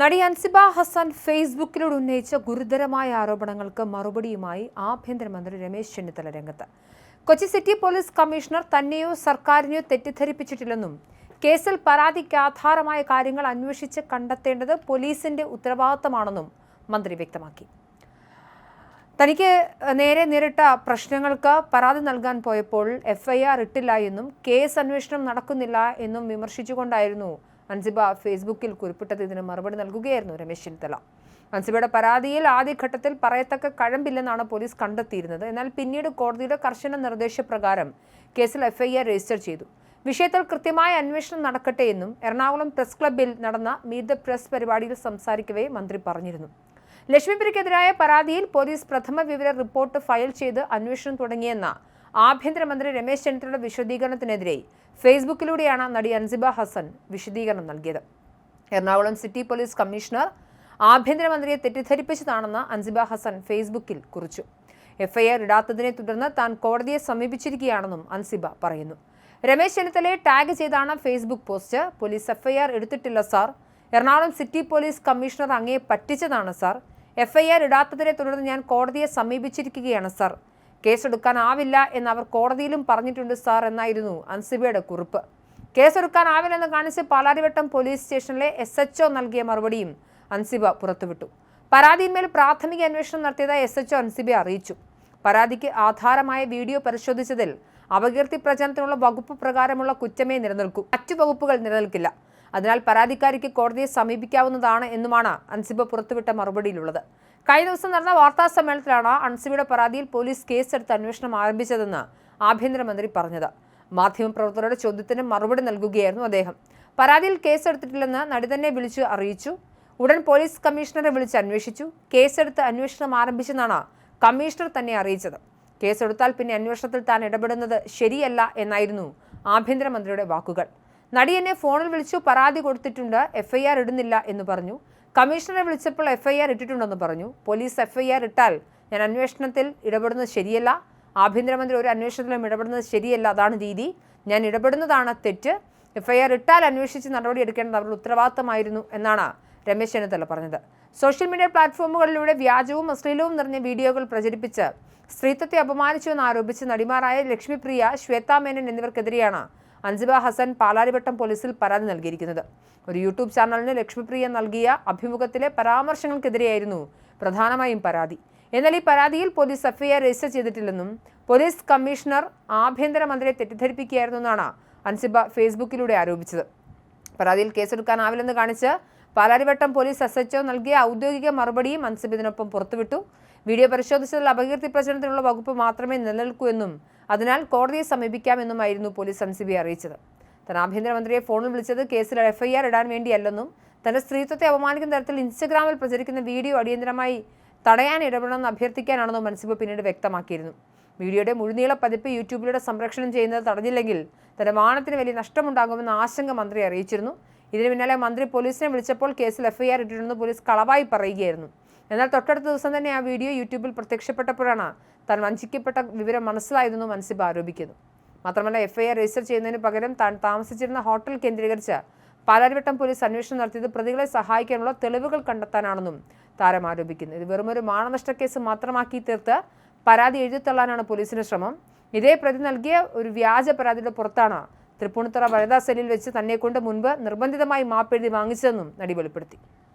നടി അൻസിബ ഹസൻ ഫേസ്ബുക്കിലൂടെ ഉന്നയിച്ച ഗുരുതരമായ ആരോപണങ്ങൾക്ക് മറുപടിയുമായി ആഭ്യന്തരമന്ത്രി രമേശ് ചെന്നിത്തല രംഗത്ത്. കൊച്ചി സിറ്റി പോലീസ് കമ്മീഷണർ തന്നെയോ സർക്കാരിനെയോ തെറ്റിദ്ധരിപ്പിച്ചിട്ടില്ലെന്നും കേസിൽ പരാതിക്ക് ആധാരമായ കാര്യങ്ങൾ അന്വേഷിച്ച് കണ്ടെത്തേണ്ടത് പോലീസിന്റെ ഉത്തരവാദിത്തമാണെന്നും മന്ത്രി വ്യക്തമാക്കി. തനിക്ക് നേരെ നേരിട്ട പ്രശ്നങ്ങൾക്ക് പരാതി നൽകാൻ പോയപ്പോൾ എഫ്ഐആർ ഇട്ടില്ല എന്നും കേസ് അന്വേഷണം നടക്കുന്നില്ല എന്നും വിമർശിച്ചുകൊണ്ടായിരുന്നു അൻസിബ ഫേസ്ബുക്കിൽ കുറിപ്പിട്ടത്. ഇതിന് മറുപടി നൽകുകയായിരുന്നു രമേശ് ചെന്നിത്തല. അൻസിബയുടെ പരാതിയിൽ ആദ്യഘട്ടത്തിൽ പറയത്തക്ക കഴമ്പില്ലെന്നാണ് പോലീസ് കണ്ടെത്തിയിരുന്നത്. എന്നാൽ പിന്നീട് കോടതിയുടെ കർശന നിർദ്ദേശപ്രകാരം കേസിൽ എഫ്ഐആർ രജിസ്റ്റർ ചെയ്തു. വിഷയത്തിൽ കൃത്യമായ അന്വേഷണം നടക്കട്ടെ എന്നും എറണാകുളം പ്രസ് ക്ലബ്ബിൽ നടന്ന മീറ്റ് ദ പ്രസ് പരിപാടിയിൽ സംസാരിക്കവേ മന്ത്രി പറഞ്ഞിരുന്നു. ലക്ഷ്മിപ്രിയക്കെതിരായ പരാതിയിൽ പോലീസ് പ്രഥമ വിവര റിപ്പോർട്ട് ഫയൽ ചെയ്ത് അന്വേഷണം തുടങ്ങിയെന്ന ആഭ്യന്തരമന്ത്രി രമേശ് ചെന്നിത്തലയുടെ വിശദീകരണത്തിനെതിരെ ഫേസ്ബുക്കിലൂടെയാണ് നടി അൻസിബ ഹസൻ വിശദീകരണം നൽകിയത്. എറണാകുളം സിറ്റി പോലീസ് കമ്മീഷണർ ആഭ്യന്തരമന്ത്രിയെ തെറ്റിദ്ധരിപ്പിച്ചതാണെന്ന് അൻസിബ ഹസൻ ഫേസ്ബുക്കിൽ കുറിച്ചു. എഫ്ഐആർ ഇടാത്തതിനെ തുടർന്ന് താൻ കോടതിയെ സമീപിച്ചിരിക്കുകയാണെന്നും അൻസിബ പറയുന്നു. രമേശ് ചെന്നിത്തലയെ ടാഗ് ചെയ്താണ് ഫേസ്ബുക്ക് പോസ്റ്റ്. പോലീസ് എഫ്ഐആർ എടുത്തിട്ടില്ല sir. Ernakulam city police commissioner അങ്ങയെ പറ്റിച്ചതാണ് സാർ. എഫ്ഐആർ ഇടാത്തതിനെ തുടർന്ന് ഞാൻ കോടതിയെ സമീപിച്ചിരിക്കുകയാണ് സാർ. കേസെടുക്കാനാവില്ല എന്ന് അവർ കോടതിയിലും പറഞ്ഞിട്ടുണ്ട് സാർ എന്നായിരുന്നു അൻസിബയുടെ കുറിപ്പ്. കേസെടുക്കാനാവില്ലെന്ന് കാണിച്ച് പാലാരിവട്ടം പോലീസ് സ്റ്റേഷനിലെ SHO നൽകിയ മറുപടിയും അൻസിബ പുറത്തുവിട്ടു. പരാതിയിന്മേൽ പ്രാഥമിക അന്വേഷണം നടത്തിയതായി SHO അൻസിബയെ അറിയിച്ചു. പരാതിക്ക് ആധാരമായ വീഡിയോ പരിശോധിച്ചതിൽ അപകീർത്തി പ്രചരണത്തിനുള്ള വകുപ്പ് പ്രകാരമുള്ള കുറ്റമേ നിലനിൽക്കൂ, മറ്റു വകുപ്പുകൾ നിലനിൽക്കില്ല. അതിനാൽ പരാതിക്കാരിക്ക് കോടതിയെ സമീപിക്കാവുന്നതാണ് എന്നുമാണ് അൻസിബ പുറത്തുവിട്ട മറുപടിയിലുള്ളത്. കഴിഞ്ഞ ദിവസം നടന്ന വാർത്താ സമ്മേളനത്തിലാണ് അൻസിബയുടെ പരാതിയിൽ പോലീസ് കേസെടുത്ത് അന്വേഷണം ആരംഭിച്ചതെന്ന് ആഭ്യന്തരമന്ത്രി പറഞ്ഞത്. മാധ്യമപ്രവർത്തകരുടെ ചോദ്യത്തിന് മറുപടി നൽകുകയായിരുന്നു അദ്ദേഹം. പരാതിയിൽ കേസെടുത്തിട്ടില്ലെന്ന് നടി തന്നെ വിളിച്ചു അറിയിച്ചു. ഉടൻ പോലീസ് കമ്മീഷണറെ വിളിച്ച് അന്വേഷിച്ചു. കേസെടുത്ത് അന്വേഷണം ആരംഭിച്ചെന്നാണ് കമ്മീഷണർ തന്നെ അറിയിച്ചത്. കേസെടുത്താൽ പിന്നെ അന്വേഷണത്തിൽ താൻ ഇടപെടുന്നത് ശരിയല്ല എന്നായിരുന്നു ആഭ്യന്തരമന്ത്രിയുടെ വാക്കുകൾ. നടി എന്നെ ഫോണിൽ വിളിച്ചു പരാതി കൊടുത്തിട്ടുണ്ട്, എഫ്ഐആർ ഇടുന്നില്ല എന്ന് പറഞ്ഞു. കമ്മീഷണറെ വിളിച്ചപ്പോൾ എഫ്ഐആർ ഇട്ടിട്ടുണ്ടെന്ന് പറഞ്ഞു. പോലീസ് എഫ്ഐആർ ഇട്ടാൽ ഞാൻ അന്വേഷണത്തിൽ ഇടപെടുന്നത് ശരിയല്ല. ആഭ്യന്തരമന്ത്രി ഒരു അന്വേഷണത്തിലും ഇടപെടുന്നത് ശരിയല്ല, അതാണ് രീതി. ഞാൻ ഇടപെടുന്നതാണ് തെറ്റ്. എഫ്ഐആർ ഇട്ടാൽ അന്വേഷിച്ച് നടപടി എടുക്കേണ്ടത് അവരുടെ ഉത്തരവാദിത്തമായിരുന്നു എന്നാണ് രമേശ് ചെന്നിത്തല പറഞ്ഞത്. സോഷ്യൽ മീഡിയ പ്ലാറ്റ്ഫോമുകളിലൂടെ വ്യാജവും അശ്ലീലവും നിറഞ്ഞ വീഡിയോകൾ പ്രചരിപ്പിച്ച് സ്ത്രീത്വത്തെ അപമാനിച്ചുവെന്ന് ആരോപിച്ച് നടിമാരായ ലക്ഷ്മിപ്രിയ, ശ്വേതാ മേനൻ എന്നിവർക്കെതിരെയാണ് അൻസിബ ഹസൻ പാലാരിവട്ടം പോലീസിൽ പരാതി നൽകിയിരിക്കുന്നത്. ഒരു യൂട്യൂബ് ചാനലിന് ലക്ഷ്മിപ്രിയ നൽകിയ അഭിമുഖത്തിലെ പരാമർശങ്ങൾക്കെതിരെയായിരുന്നു പ്രധാനമായും പരാതി. എന്നാൽ ഈ പരാതിയിൽ പോലീസ് എഫ്ഐആർ രജിസ്റ്റർ ചെയ്തിട്ടില്ലെന്നും പോലീസ് കമ്മീഷണർ ആഭ്യന്തരമന്ത്രിയെ തെറ്റിദ്ധരിപ്പിക്കുകയായിരുന്നു എന്നാണ് അൻസിബ ഫേസ്ബുക്കിലൂടെ ആരോപിച്ചത്. പരാതിയിൽ കേസെടുക്കാനാവില്ലെന്ന് കാണിച്ച് പാലാരിവട്ടം പോലീസ് SHO നൽകിയ ഔദ്യോഗിക മറുപടിയും അൻസിബ ഇതിനൊപ്പം പുറത്തുവിട്ടു. വീഡിയോ പരിശോധിച്ചതിൽ അപകീർത്തി പ്രചരണത്തിനുള്ള വകുപ്പ് മാത്രമേ നിലനിൽക്കൂ എന്നും അതിനാൽ കോടതിയെ സമീപിക്കാമെന്നുമായിരുന്നു പോലീസ് അൻസിബയെ അറിയിച്ചത്. താൻ ആഭ്യന്തരമന്ത്രിയെ ഫോണിൽ വിളിച്ചത് കേസിൽ എഫ്ഐആർ ഇടാൻ വേണ്ടിയല്ലെന്നും തന്റെ സ്ത്രീത്വത്തെ അപമാനിക്കുന്ന തരത്തിൽ ഇൻസ്റ്റഗ്രാമിൽ പ്രചരിക്കുന്ന വീഡിയോ അടിയന്തരമായി തടയാൻ ഇടപെടണമെന്ന് അഭ്യർത്ഥിക്കാനാണെന്നും അൻസിബ പിന്നീട് വ്യക്തമാക്കിയിരുന്നു. വീഡിയോയുടെ മുഴുനീള പതിപ്പ് യൂട്യൂബിലൂടെ സംപ്രേഷണം ചെയ്യുന്നത് തടഞ്ഞില്ലെങ്കിൽ തന്റെ മാനത്തിന് വലിയ നഷ്ടമുണ്ടാകുമെന്ന ആശങ്ക മന്ത്രി അറിയിച്ചിരുന്നു. ഇതിന് പിന്നാലെ മന്ത്രി പോലീസിനെ വിളിച്ചപ്പോൾ കേസിൽ എഫ്ഐആർ ഇട്ടിട്ടുണ്ടെന്ന് പോലീസ് കളവായി പറയുകയായിരുന്നു. എന്നാൽ തൊട്ടടുത്ത ദിവസം തന്നെ ആ വീഡിയോ യൂട്യൂബിൽ പ്രത്യക്ഷപ്പെട്ടപ്പോഴാണ് താൻ വഞ്ചിക്കപ്പെട്ട വിവരം മനസ്സിലായതെന്നും അൻസിബ ആരോപിക്കുന്നു. മാത്രമല്ല എഫ്ഐആർ രജിസ്റ്റർ ചെയ്യുന്നതിന് പകരം താൻ താമസിച്ചിരുന്ന ഹോട്ടൽ കേന്ദ്രീകരിച്ച് പാലാരിവട്ടം പോലീസ് അന്വേഷണം നടത്തിയത് പ്രതികളെ സഹായിക്കാനുള്ള തെളിവുകൾ കണ്ടെത്താനാണെന്നും താരം ആരോപിക്കുന്നു. ഇത് വെറുമൊരു മാനനഷ്ട കേസ് മാത്രമാക്കി തീർത്ത് പരാതി എഴുതിത്തള്ളാനാണ് പോലീസിന്റെ ശ്രമം. ഇതേ പ്രതി നൽകിയ ഒരു വ്യാജ പരാതിയുടെ പുറത്താണ് തൃപ്പൂണിത്തുറ വനിതാ സെല്ലിൽ വെച്ച് തന്നെക്കൊണ്ട് മുൻപ് നിർബന്ധിതമായി മാപ്പെഴുതി വാങ്ങിച്ചതെന്നും നടി വെളിപ്പെടുത്തി.